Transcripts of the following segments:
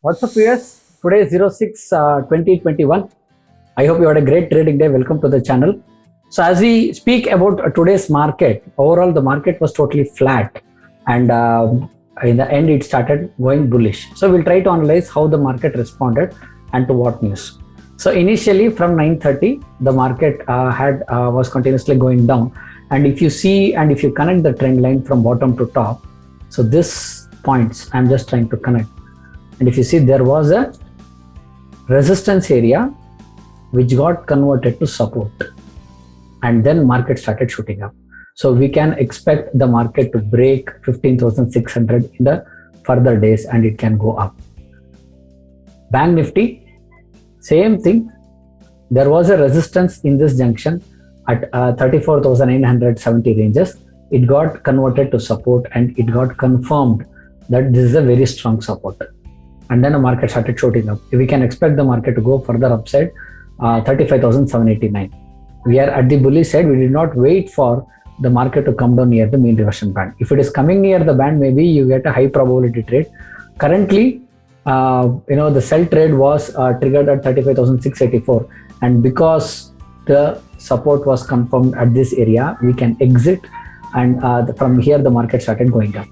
What's up, viewers? Today is 06 2021. I hope you had a great trading day. Welcome to the channel. So, as we speak about today's market, overall the market was totally flat, and in the end, it started going bullish. So, we'll try to analyze how the market responded and to what news. So, initially from 9:30, the market was continuously going down, and if you see and if you connect the trend line from bottom to top, so this points I'm just trying to connect. And if you see, there was a resistance area which got converted to support, and then market started shooting up. So we can expect the market to break 15,600 in the further days, and it can go up. Bank Nifty, same thing. There was a resistance in this junction at 34,970 ranges. It got converted to support, and it got confirmed that this is a very strong support. And then the market started shooting up. We can expect the market to go further upside, 35,789. We are at the bullish side. We did not wait for the market to come down near the mean reversion band. If it is coming near the band, maybe you get a high probability trade. Currently, the sell trade was triggered at 35,684, and because the support was confirmed at this area, we can exit, and from here the market started going up.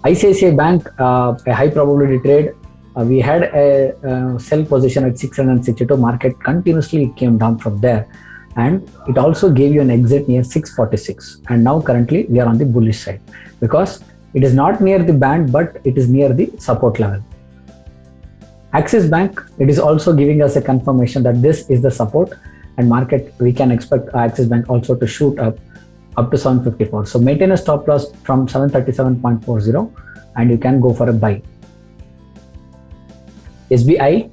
ICICI Bank, a high probability trade. We had a sell position at 662. Market continuously came down from there, and it also gave you an exit near 646. And now currently we are on the bullish side because it is not near the band, but it is near the support level. Axis Bank, it is also giving us a confirmation that this is the support, and market, we can expect Axis Bank also to shoot up to 754. So maintain a stop loss from 737.40, and you can go for a buy. SBI,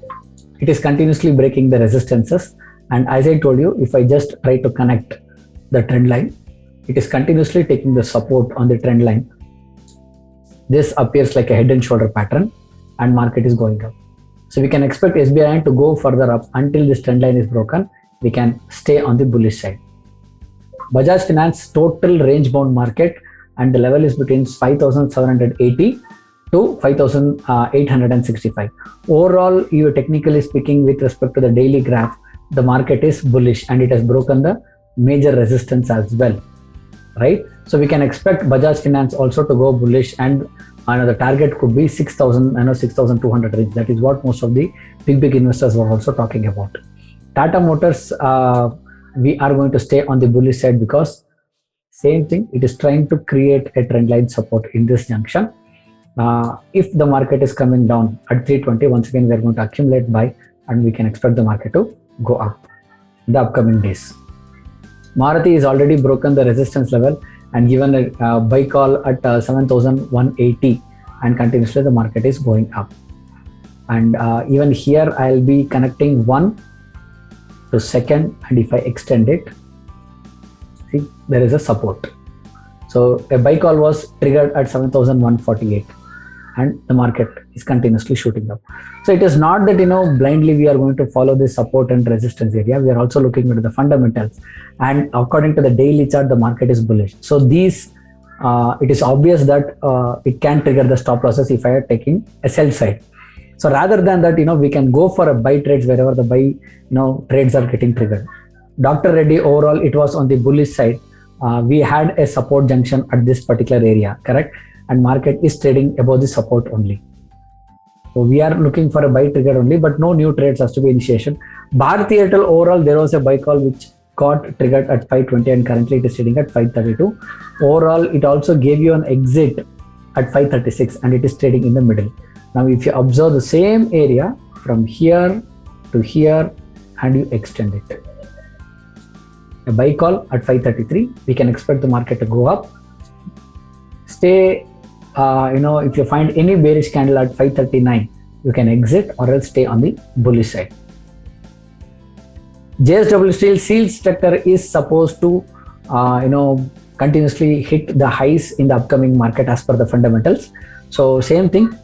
it is continuously breaking the resistances, and as I told you, if I just try to connect the trend line, it is continuously taking the support on the trend line. This appears like a head and shoulder pattern, and market is going up. So we can expect SBI to go further up until this trend line is broken. We can stay on the bullish side. Bajaj Finance, total range bound market, and the level is between 5,780 to 5,865. Overall, you technically speaking, with respect to the daily graph, the market is bullish, and it has broken the major resistance as well, right? So we can expect Bajaj Finance also to go bullish, and the target could be 6,000, 6,200 range. That is what most of the big investors were also talking about. Tata Motors, we are going to stay on the bullish side because same thing, it is trying to create a trend line support in this junction. If the market is coming down at 320, once again we are going to accumulate buy, and we can expect the market to go up in the upcoming days. Maruti has already broken the resistance level and given a buy call at 7,180, and continuously the market is going up. And even here I'll be connecting 1 to second, and if I extend it, see, there is a support. So a buy call was triggered at 7,148, and the market is continuously shooting up. So it is not that blindly we are going to follow this support and resistance area. We are also looking into the fundamentals, and according to the daily chart, the market is bullish. So these it is obvious that it can trigger the stop losses if I are taking a sell side. So rather than that, we can go for a buy trades wherever the buy trades are getting triggered. Dr. Reddy, overall it was on the bullish side. We had a support junction at this particular area, correct? And market is trading above the support only. So we are looking for a buy trigger only, but no new trades has to be initiation. Bharti Airtel, overall there was a buy call which got triggered at 520, and currently it is trading at 532. Overall, it also gave you an exit at 536, and it is trading in the middle. Now, if you observe the same area from here to here, and you extend it, a buy call at 533, we can expect the market to go up. Stay, if you find any bearish candle at 539, you can exit or else stay on the bullish side. JSW Steel sector is supposed to, continuously hit the highs in the upcoming market as per the fundamentals. So same thing,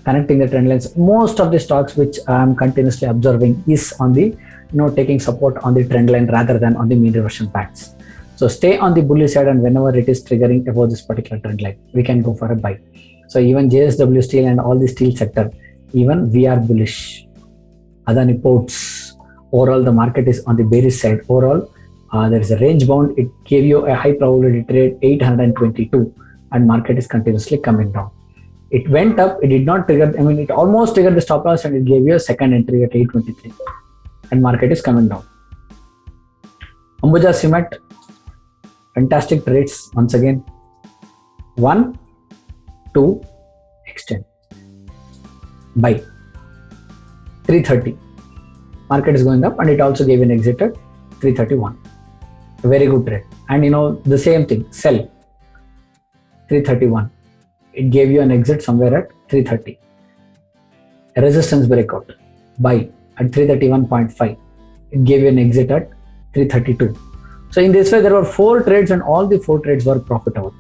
connecting the trend lines. Most of the stocks which I am continuously observing is on the, taking support on the trend line rather than on the mean reversion patterns. So stay on the bullish side, and whenever it is triggering above this particular trend line, we can go for a buy. So even JSW Steel and all the steel sector, even we are bullish. Adani Ports, overall the market is on the bearish side. Overall, there is a range bound. It gave you a high probability trade 822, and market is continuously coming down. It went up, it did not trigger, it almost triggered the stop loss and it gave you a second entry at 823, and market is coming down. Ambuja Cement, fantastic trades once again. 1, 2, extend. Buy. 330. Market is going up and it also gave an exit at 331. A very good trade. And the same thing, sell. 331. It gave you an exit somewhere at 330. A resistance breakout. Buy at 331.5. It gave you an exit at 332. So in this way, there were 4 trades and all the 4 trades were profitable.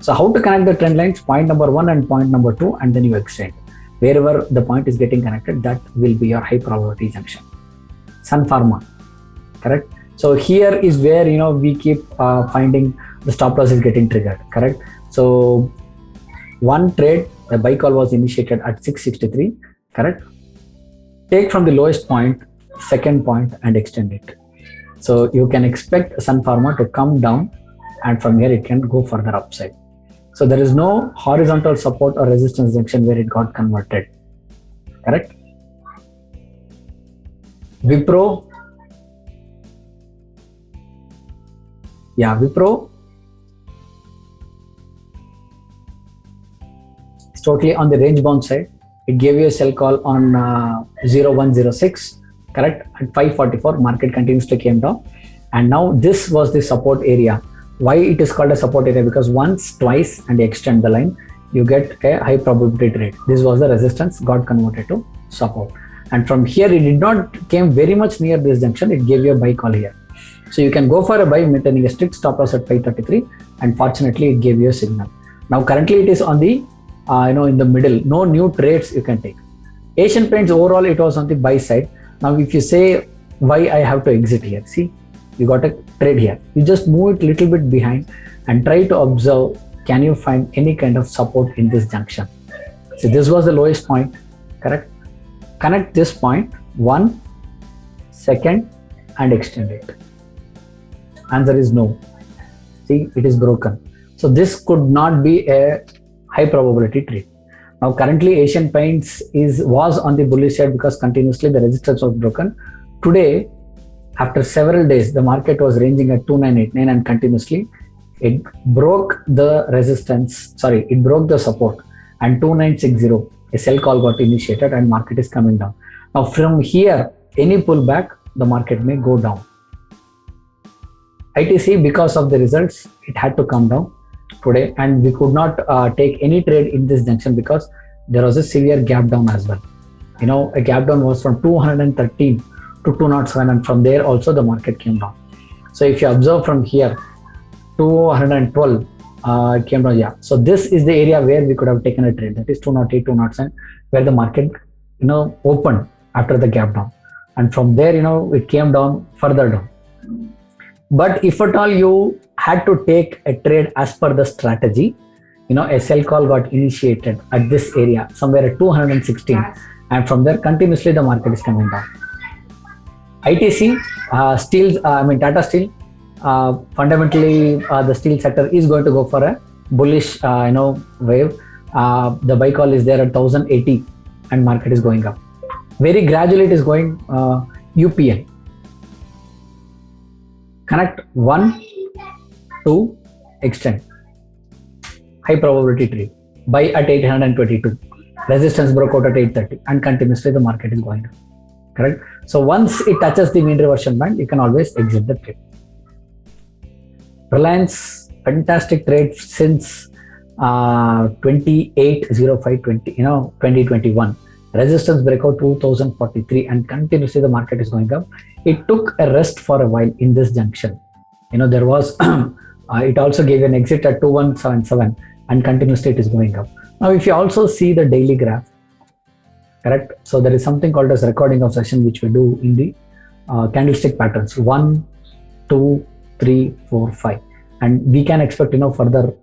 So how to connect the trend lines? Point number 1 and point number 2, and then you extend. Wherever the point is getting connected, that will be your high probability junction. Sun Pharma, correct? So here is where we keep finding the stop loss is getting triggered, correct? So one trade, the buy call was initiated at 663, correct? Take from the lowest point, second point, and extend it. So you can expect Sun Pharma to come down, and from here it can go further upside. So there is no horizontal support or resistance junction where it got converted, correct? Wipro, Wipro is totally on the range bound side. It gave you a sell call on 0106, correct? At 544, market continuously came down, and now this was the support area. Why it is called a support area? Because once, twice, and you extend the line, you get a high probability trade. This was the resistance, got converted to support. And from here, it did not came very much near this junction. It gave you a buy call here. So you can go for a buy, maintaining a strict stop loss at 533. And fortunately, it gave you a signal. Now, currently, it is on the, in the middle. No new trades you can take. Asian Paints, overall, it was on the buy side. Now, if you say why I have to exit here, see, you got a trade here. You just move it a little bit behind and try to observe, can you find any kind of support in this junction? So this was the lowest point, correct? Connect this point, 1, second, and extend it. Answer is no. See, it is broken. So this could not be a high probability trade. Now currently Asian Paints was on the bullish side because continuously the resistance was broken. Today, after several days, the market was ranging at 2989 and continuously it broke the resistance, it broke the support, and 2960, a sell call got initiated and market is coming down. Now from here, any pullback, the market may go down. ITC, because of the results, it had to come down today, and we could not take any trade in this junction because there was a severe gap down as well. A gap down was from 213 to 207, and from there also the market came down. So if you observe from here, 212 it came down. So this is the area where we could have taken a trade, that is 208, 207, where the market opened after the gap down, and from there it came down further down. But if at all you had to take a trade as per the strategy, a sell call got initiated at this area somewhere at 216, and from there continuously the market is coming down. ITC, Tata Steel, fundamentally the steel sector is going to go for a bullish wave. The buy call is there at 1080 and market is going up. Very gradually it is going. UPL. Connect 1, 2, extend. High probability trade. Buy at 822. Resistance broke out at 830 and continuously the market is going up. Correct? So once it touches the mean reversion band, you can always exit the trade. Reliance, fantastic trade since 2021. Resistance breakout 2043 and continuously the market is going up. It took a rest for a while in this junction. There was it also gave an exit at 2177 and continuously it is going up. Now if you also see the daily graph, correct? So there is something called as recording of session which we do in the candlestick patterns 1, 2, 3, 4, 5, and we can expect further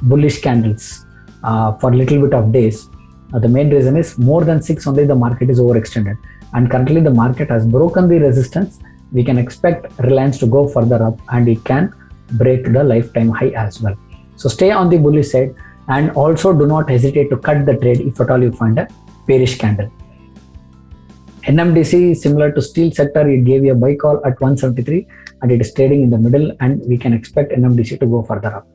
bullish candles for a little bit of days. The main reason is more than 6 only the market is overextended, and currently the market has broken the resistance. We can expect Reliance to go further up, and it can break the lifetime high as well. So stay on the bullish side, and also do not hesitate to cut the trade if at all you find a bearish candle. NMDC, similar to steel sector, it gave you a buy call at 173 and it is trading in the middle, and we can expect NMDC to go further up.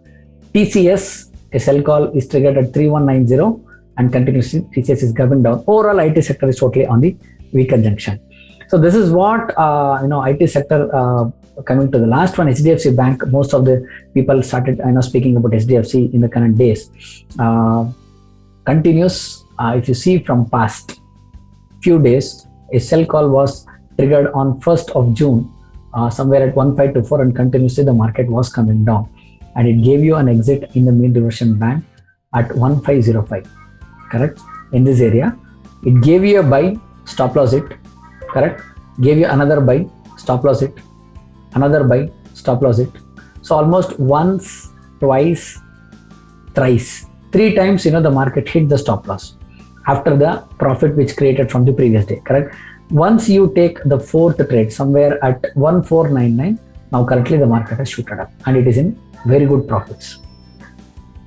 TCS, a sell call is triggered at 3190 and continuously TCS is going down. Overall, IT sector is totally on the weaker junction. So this is what IT sector. Coming to the last one, HDFC Bank. Most of the people started speaking about HDFC in the current days. Continues. If you see from past few days, a sell call was triggered on 1st of June, somewhere at 1524, and continuously the market was coming down, and it gave you an exit in the mean reversion band at 1505. Correct? In this area, it gave you a buy, stop loss it. Correct? Gave you another buy, stop loss it. Another buy, stop loss it. So almost once, twice, thrice, 3 times the market hit the stop loss after the profit which created from the previous day. Correct? Once you take the 4th trade somewhere at 1499, now currently the market has shooted up and it is in very good profits.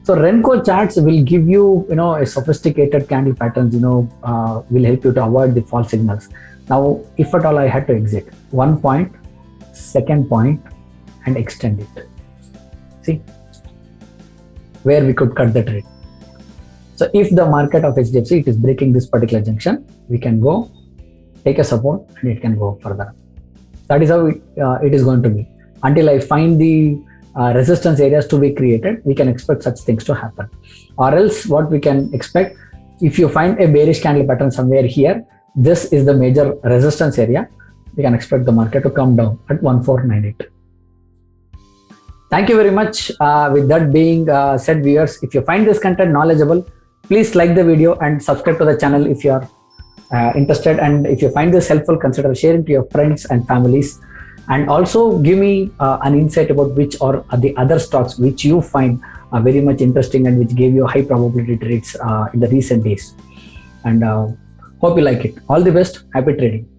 So Renko charts will give you a sophisticated candle patterns, will help you to avoid the false signals. Now if at all I had to exit 1 point, second point, and extend it. See where we could cut the trade. So if the market of HDFC, it is breaking this particular junction, we can go take a support and it can go further. That is how it is going to be. Until I find the resistance areas to be created, we can expect such things to happen. Or else what we can expect, if you find a bearish candle pattern somewhere here, this is the major resistance area, we can expect the market to come down at 1498. Thank you very much. With that being said, viewers, if you find this content knowledgeable, please like the video and subscribe to the channel if you are interested. And if you find this helpful, consider sharing to your friends and families. And also give me an insight about which are the other stocks which you find very much interesting and which gave you high probability trades in the recent days. And hope you like it. All the best. Happy trading.